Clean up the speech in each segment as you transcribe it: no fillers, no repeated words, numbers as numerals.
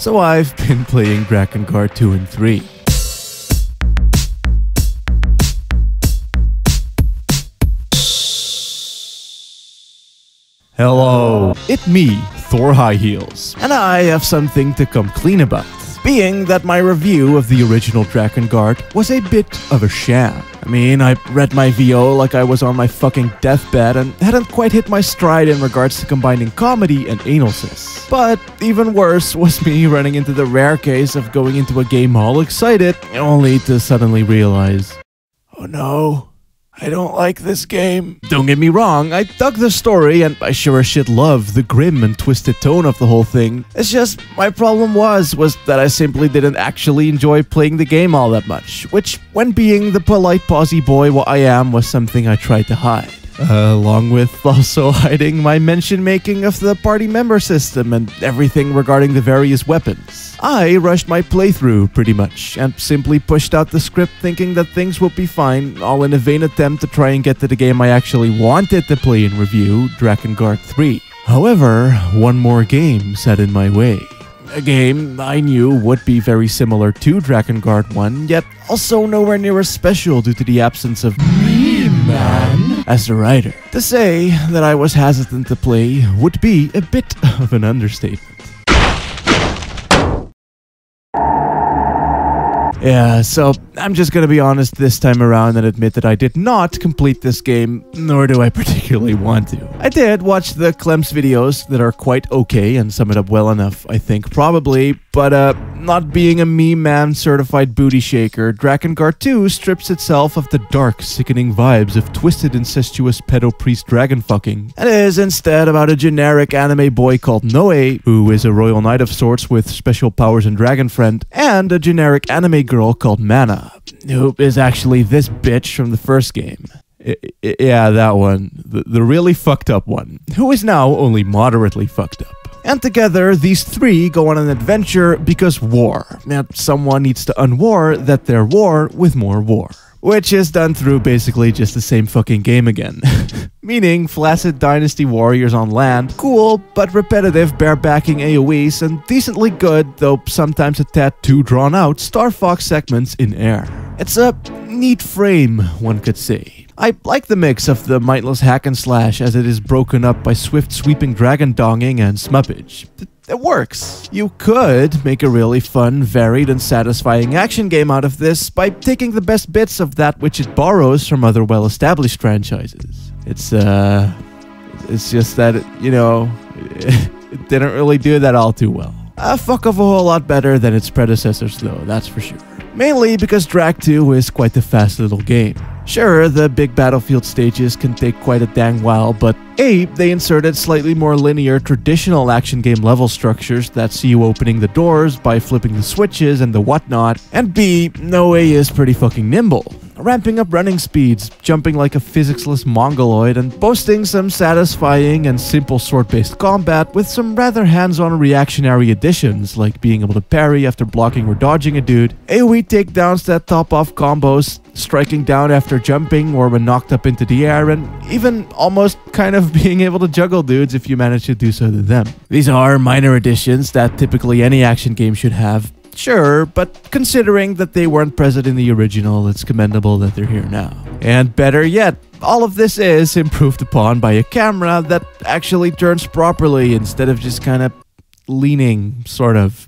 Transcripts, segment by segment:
So I've been playing Drakengard 2 and 3. Hello, it's me, ThorHighheels, and I have something to come clean about, being that my review of the original Drakengard was a bit of a sham. I mean, I read my VO like I was on my fucking deathbed and hadn't quite hit my stride in regards to combining comedy and analness. But even worse was me running into the rare case of going into a game all excited, only to suddenly realize, oh no, I don't like this game. Don't get me wrong, I dug the story and I sure as shit love the grim and twisted tone of the whole thing. It's just, my problem was that I simply didn't actually enjoy playing the game all that much, which, when being the polite posy boy what I am, was something I tried to hide. Along with also hiding my mention making of the party member system and everything regarding the various weapons. I rushed my playthrough pretty much and simply pushed out the script thinking that things would be fine, all in a vain attempt to try and get to the game I actually wanted to play and review, Drakengard 3. However, one more game sat in my way. A game I knew would be very similar to Drakengard 1, yet also nowhere near as special due to the absence of me, man, as the writer. To say that I was hesitant to play would be a bit of an understatement. Yeah, so I'm just gonna be honest this time around and admit that I did not complete this game, nor do I particularly want to. I did watch the Clem's videos that are quite okay and sum it up well enough, I think, probably, but not being a meme-man certified booty shaker, Drakengard 2 strips itself of the dark, sickening vibes of twisted, incestuous pedo-priest dragon fucking, and is instead about a generic anime boy called Noe, who is a royal knight of sorts with special powers and dragon friend, and a generic anime girl called Mana, who is actually this bitch from the first game. Yeah, that one. The really fucked up one, who is now only moderately fucked up. And together, these three go on an adventure because war. And someone needs to unwar that they're war with more war. Which is done through basically just the same fucking game again. Meaning, flaccid dynasty warriors on land, cool, but repetitive barebacking AoEs, and decently good, though sometimes a tad too drawn out, Star Fox segments in air. It's a neat frame, one could say. I like the mix of the mindless hack and slash as it is broken up by swift sweeping dragon donging and smuppage. It works. You could make a really fun, varied, and satisfying action game out of this by taking the best bits of that which it borrows from other well-established franchises. It's just that, it didn't really do that all too well. A fuck of a whole lot better than its predecessors though, that's for sure. Mainly because Drak 2 is quite a fast little game. Sure, the big battlefield stages can take quite a dang while, but A, they inserted slightly more linear traditional action game level structures that see you opening the doors by flipping the switches and the whatnot, and B, Noe is pretty fucking nimble, ramping up running speeds, jumping like a physicsless mongoloid, and boasting some satisfying and simple sword-based combat with some rather hands-on reactionary additions, like being able to parry after blocking or dodging a dude, AoE takedowns that top off combos, striking down after jumping or when knocked up into the air, and even almost kind of being able to juggle dudes if you manage to do so to them. These are minor additions that typically any action game should have, sure, but considering that they weren't present in the original, it's commendable that they're here now. And better yet, all of this is improved upon by a camera that actually turns properly instead of just kind of leaning, sort of.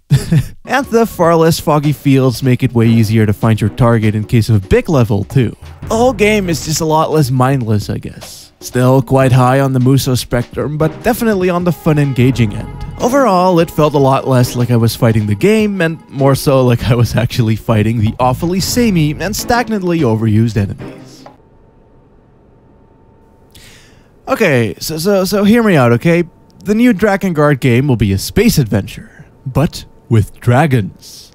And the far less foggy fields make it way easier to find your target in case of a big level too. The whole game is just a lot less mindless, I guess. Still quite high on the Muso spectrum, but definitely on the fun engaging end. Overall, it felt a lot less like I was fighting the game, and more so like I was actually fighting the awfully samey and stagnantly overused enemies. Okay, so hear me out, okay? The new Drakengard game will be a space adventure, but with dragons.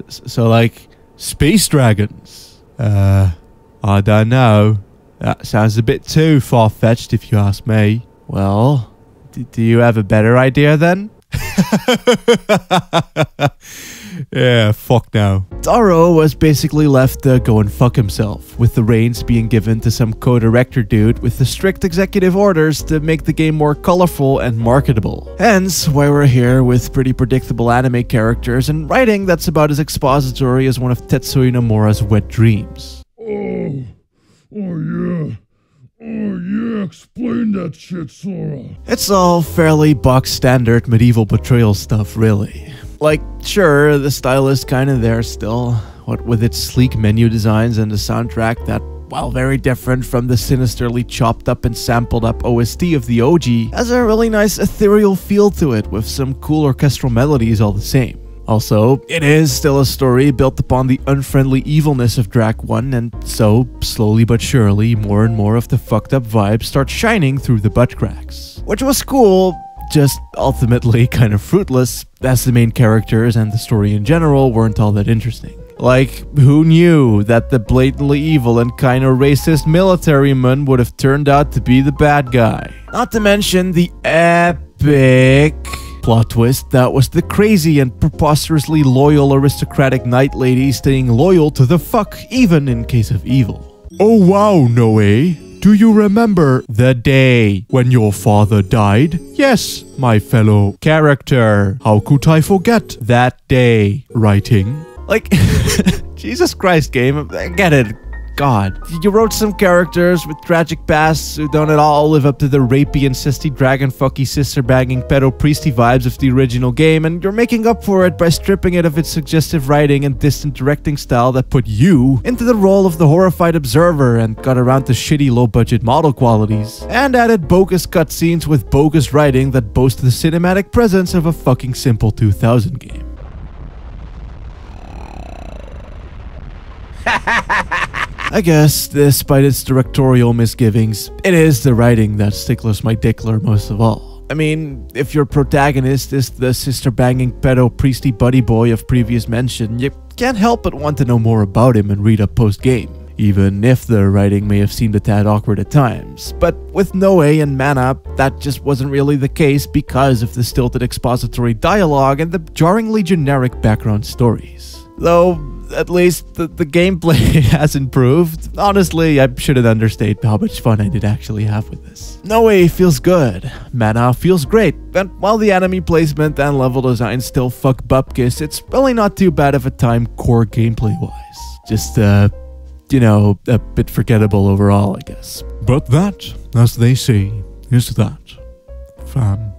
So like, space dragons. I don't know. That sounds a bit too far-fetched if you ask me. Well, do you have a better idea then? Yeah, fuck now. Taro was basically left to go and fuck himself, with the reins being given to some co-director dude with the strict executive orders to make the game more colorful and marketable. Hence, why we're here with pretty predictable anime characters and writing that's about as expository as one of Tetsuya Nomura's wet dreams. Oh yeah. Oh yeah, explain that shit, Sora. It's all fairly box standard medieval betrayal stuff, really. Like, sure, the style is kinda there still, what with its sleek menu designs and a soundtrack that, while very different from the sinisterly chopped up and sampled up OST of the OG, has a really nice ethereal feel to it with some cool orchestral melodies all the same. Also, it is still a story built upon the unfriendly evilness of Drak 1, and so, slowly but surely, more and more of the fucked up vibes start shining through the butt cracks. Which was cool, just ultimately kind of fruitless, as the main characters and the story in general weren't all that interesting. Like, who knew that the blatantly evil and kinda racist militaryman would have turned out to be the bad guy? Not to mention the epic plot twist that was the crazy and preposterously loyal aristocratic knight lady staying loyal to the fuck even in case of evil. Oh wow, Noe. Do you remember the day when your father died? Yes, my fellow character. How could I forget that day? Writing. Like, Jesus Christ, game. I get it. God. You wrote some characters with tragic pasts who don't at all live up to the rapey, incesty, dragon fucky, sister-bagging, pedo-priesty vibes of the original game, and you're making up for it by stripping it of its suggestive writing and distant directing style that put you into the role of the horrified observer and got around to shitty low-budget model qualities, and added bogus cutscenes with bogus writing that boast the cinematic presence of a fucking simple 2000 game. I guess, despite its directorial misgivings, it is the writing that sticklers my dickler most of all. I mean, if your protagonist is the sister-banging pedo-priesty buddy boy of previous mention, you can't help but want to know more about him and read up post-game. Even if the writing may have seemed a tad awkward at times. But with Noe and Mana, that just wasn't really the case because of the stilted expository dialogue and the jarringly generic background stories. Though, at least the gameplay has improved. Honestly, I shouldn't understate how much fun I did actually have with this. Noe feels good, Mana feels great, and while the enemy placement and level design still fuck bupkis, it's really not too bad of a time core gameplay-wise. Just, you know, a bit forgettable overall, I guess. But that, as they say, is that, fam.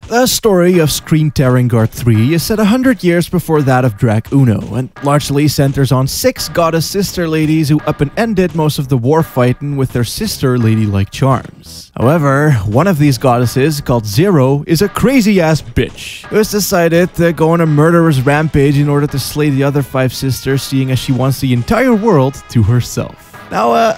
The story of DRAKENGARD 3 is set 100 years before that of Drak Uno, and largely centers on 6 goddess sister ladies who up and ended most of the war fighting with their sister ladylike charms. However, one of these goddesses, called Zero, is a crazy-ass bitch who has decided to go on a murderous rampage in order to slay the other 5 sisters, seeing as she wants the entire world to herself. Now,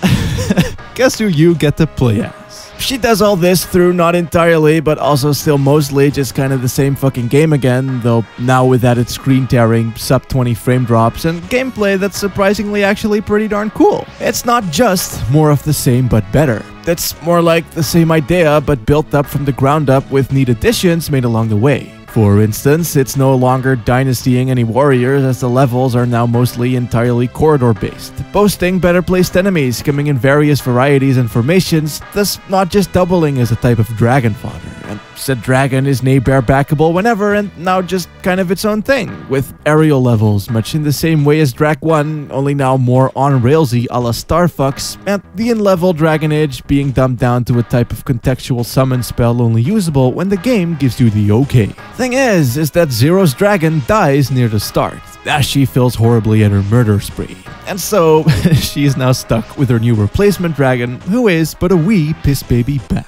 guess who you get to play as? She does all this through not entirely, but also still mostly just kind of the same fucking game again, though now with added screen tearing, sub 20 frame drops, and gameplay that's surprisingly actually pretty darn cool. It's not just more of the same but better. It's more like the same idea but built up from the ground up with neat additions made along the way. For instance, it's no longer dynastying any warriors as the levels are now mostly entirely corridor-based, boasting better placed enemies coming in various varieties and formations, thus not just doubling as a type of dragon fodder. And said dragon is nay barebackable whenever and now just kind of its own thing, with aerial levels much in the same way as Drak 1, only now more on-railsy a la Starfucks, and the in-level Dragon Age being dumbed down to a type of contextual summon spell only usable when the game gives you the okay. Thing is that Zero's dragon dies near the start, as she fails horribly at her murder spree. And so, she is now stuck with her new replacement dragon, who is but a wee piss baby bab.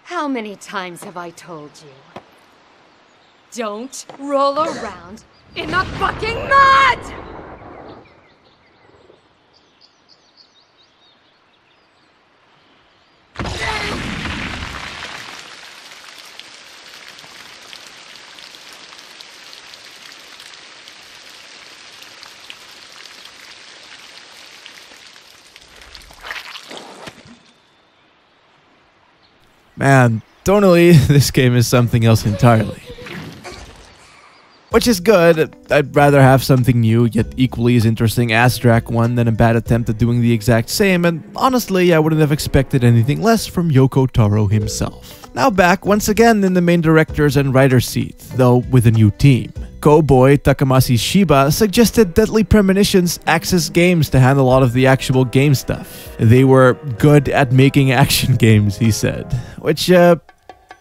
How many times have I told you? Don't roll around in the fucking mud! Man, tonally, this game is something else entirely. Which is good. I'd rather have something new, yet equally as interesting as Drak 1 than a bad attempt at doing the exact same, and honestly, I wouldn't have expected anything less from Yoko Taro himself. Now back once again in the main director's and writer's seat, though with a new team. Co-boy Takamasi Shiba suggested Deadly Premonition's Axis Games to handle a lot of the actual game stuff. They were good at making action games, he said, which,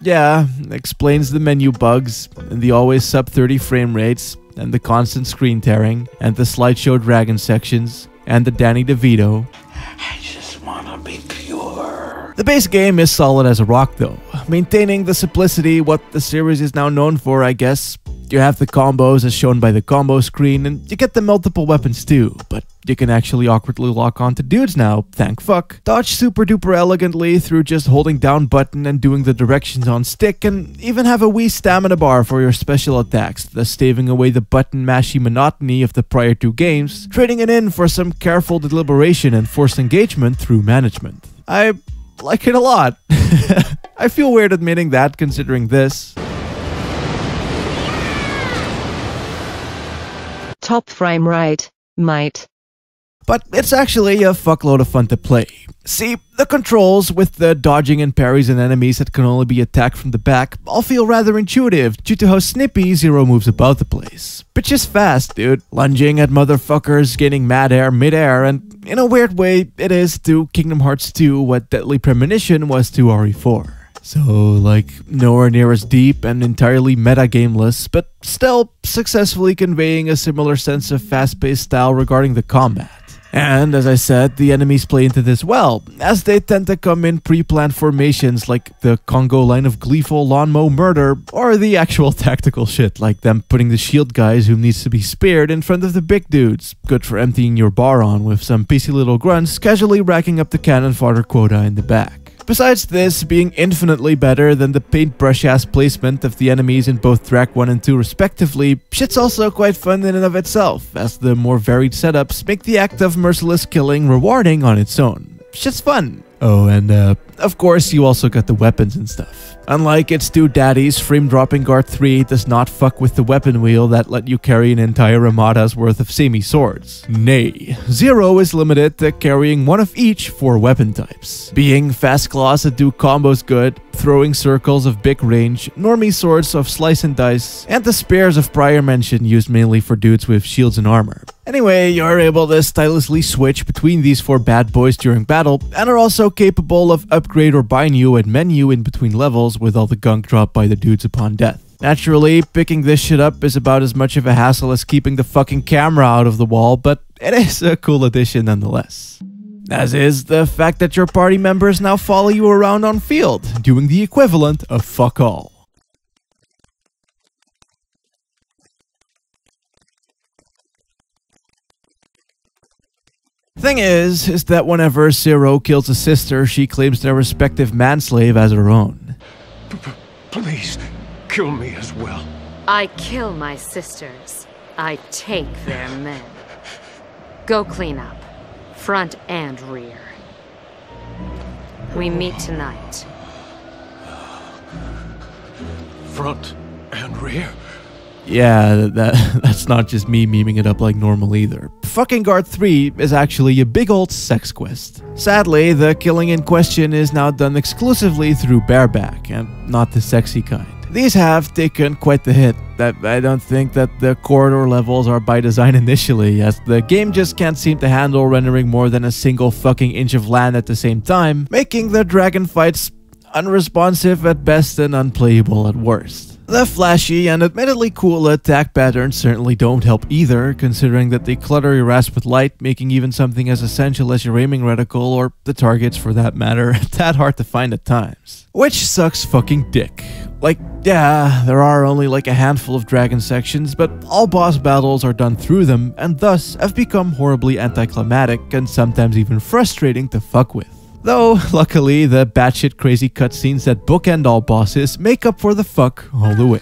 yeah, explains the menu bugs, and the always sub-30 frame rates, and the constant screen tearing, and the slideshow dragon sections, and the Danny DeVito. I just wanna be pure. The base game is solid as a rock though, maintaining the simplicity what the series is now known for, I guess. You have the combos as shown by the combo screen, and you get the multiple weapons too, but you can actually awkwardly lock onto dudes now, thank fuck. Dodge super duper elegantly through just holding down button and doing the directions on stick, and even have a wee stamina bar for your special attacks, thus staving away the button mashy monotony of the prior two games, trading it in for some careful deliberation and forced engagement through management. I like it a lot. I feel weird admitting that considering this. Top frame rate, mate. But it's actually a fuckload of fun to play. See, the controls with the dodging and parries and enemies that can only be attacked from the back all feel rather intuitive due to how snippy Zero moves about the place. But just fast, dude. Lunging at motherfuckers, gaining mad air mid-air, and in a weird way, it is to Kingdom Hearts 2 what Deadly Premonition was to RE4. So, like, nowhere near as deep and entirely meta-gameless, but still successfully conveying a similar sense of fast-paced style regarding the combat. And, as I said, the enemies play into this well, as they tend to come in pre-planned formations like the Congo line of gleeful lawnmower murder, or the actual tactical shit like them putting the shield guys who needs to be speared in front of the big dudes, good for emptying your bar on with some pacey little grunts casually racking up the cannon fodder quota in the back. Besides this being infinitely better than the paintbrush-ass placement of the enemies in both Drak 1 and 2 respectively, shit's also quite fun in and of itself, as the more varied setups make the act of merciless killing rewarding on its own. Shit's fun. Oh, and of course you also got the weapons and stuff. Unlike its two daddies, DRAKENGARD 3 does not fuck with the weapon wheel that let you carry an entire armada's worth of semi-swords. Nay, Zero is limited to carrying one of each 4 weapon types, being fast claws that do combos good, throwing circles of big range, normie swords of slice and dice, and the spears of prior mention used mainly for dudes with shields and armor. Anyway, you're able to stylistically switch between these 4 bad boys during battle, and are also capable of upgrade or buy new and menu in between levels with all the gunk dropped by the dudes upon death. Naturally, picking this shit up is about as much of a hassle as keeping the fucking camera out of the wall, but it is a cool addition nonetheless. As is the fact that your party members now follow you around on field, doing the equivalent of fuck all. Thing is that whenever Zero kills a sister, she claims their respective manslave as her own. Please, kill me as well. I kill my sisters. I take their men. Go clean up, front and rear. We meet tonight. Front and rear? Yeah, that's not just me memeing it up like normal either. DRAKENGARD 3 is actually a big old sex quest. Sadly, the killing in question is now done exclusively through bareback, and not the sexy kind. These have taken quite the hit. That I don't think that the corridor levels are by design initially, as the game just can't seem to handle rendering more than a single fucking inch of land at the same time, making the dragon fights unresponsive at best and unplayable at worst. The flashy and admittedly cool attack patterns certainly don't help either, considering that they clutter your ass with light, making even something as essential as your aiming reticle, or the targets for that matter, that hard to find at times. Which sucks fucking dick. Like, yeah, there are only like a handful of dragon sections, but all boss battles are done through them, and thus have become horribly anticlimactic and sometimes even frustrating to fuck with. Though, luckily, the batshit crazy cutscenes that bookend all bosses make up for the fuck all the way.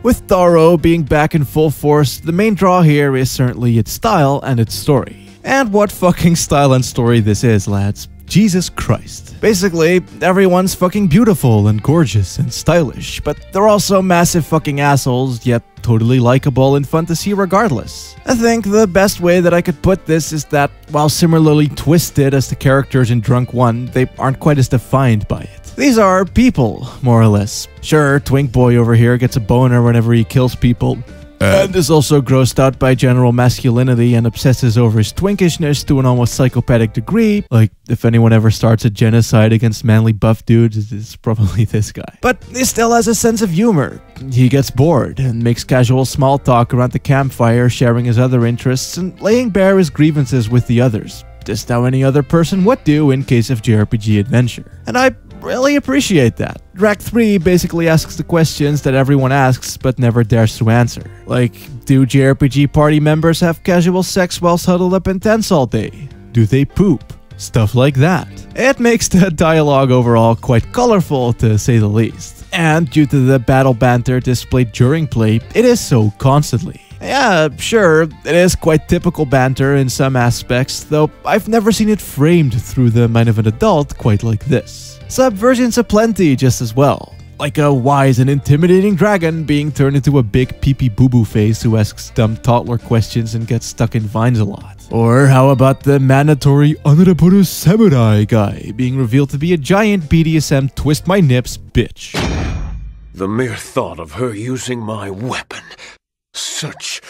With Taro being back in full force, the main draw here is certainly its style and its story. And what fucking style and story this is, lads. Jesus Christ. Basically, everyone's fucking beautiful and gorgeous and stylish, but they're also massive fucking assholes, yet totally likable and fun to see regardless. I think the best way that I could put this is that, while similarly twisted as the characters in Drunk 1, they aren't quite as defined by it. These are people, more or less. Sure, Twink Boy over here gets a boner whenever he kills people, and is also grossed out by general masculinity and obsesses over his twinkishness to an almost psychopathic degree. Like, if anyone ever starts a genocide against manly buff dudes, it's probably this guy. But he still has a sense of humor. He gets bored and makes casual small talk around the campfire, sharing his other interests and laying bare his grievances with the others. Just how any other person would do in case of JRPG adventure. And I really appreciate that. Drak 3 basically asks the questions that everyone asks but never dares to answer. Like, do JRPG party members have casual sex while huddled up in tents all day? Do they poop? Stuff like that. It makes the dialogue overall quite colorful, to say the least. And due to the battle banter displayed during play, it is so constantly. Yeah, sure, it is quite typical banter in some aspects, though I've never seen it framed through the mind of an adult quite like this. Subversions aplenty just as well, like a wise and intimidating dragon being turned into a big pee-pee boo-boo face who asks dumb toddler questions and gets stuck in vines a lot. Or how about the mandatory Honorable Samurai guy being revealed to be a giant BDSM twist my nips bitch. The mere thought of her using my weapon. Such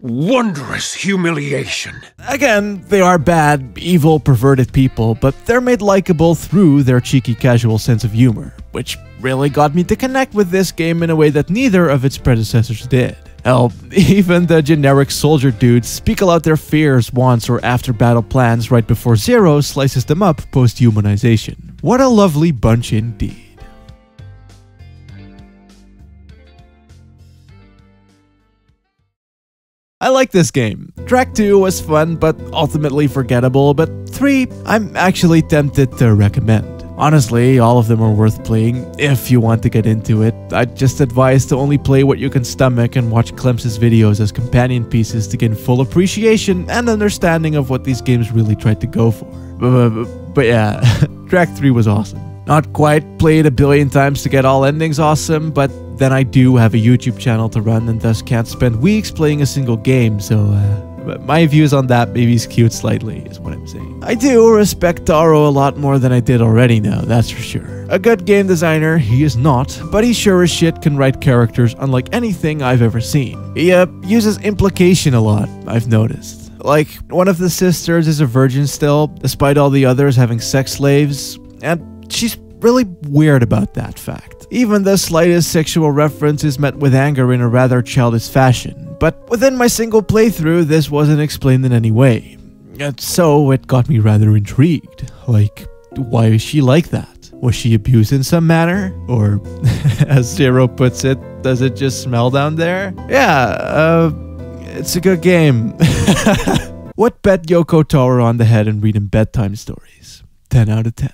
wondrous humiliation. Again, they are bad, evil, perverted people, but they're made likable through their cheeky, casual sense of humor, which really got me to connect with this game in a way that neither of its predecessors did. Hell, even the generic soldier dudes speak aloud their fears, wants, or after-battle plans right before Zero slices them up post-humanization. What a lovely bunch indeed. I like this game. Drak 2 was fun but ultimately forgettable, but 3 I'm actually tempted to recommend. Honestly, all of them are worth playing if you want to get into it. I'd just advise to only play what you can stomach and watch Clem's videos as companion pieces to gain full appreciation and understanding of what these games really tried to go for. But yeah, Drak 3 was awesome. Not quite played a billion times to get all endings awesome, but then I do have a YouTube channel to run and thus can't spend weeks playing a single game, so my views on that maybe skewed slightly, is what I'm saying. I do respect Taro a lot more than I did already now, that's for sure. A good game designer, he is not, but he sure as shit can write characters unlike anything I've ever seen. He uses implication a lot, I've noticed. Like, one of the sisters is a virgin still, despite all the others having sex slaves, and she's really weird about that fact. Even the slightest sexual reference is met with anger in a rather childish fashion, but within my single playthrough this wasn't explained in any way. And so it got me rather intrigued. Like, why is she like that? Was she abused in some manner? Or, as Zero puts it, does it just smell down there? Yeah, it's a good game. What bet Yoko Taro on the head and read him bedtime stories? 10 out of 10.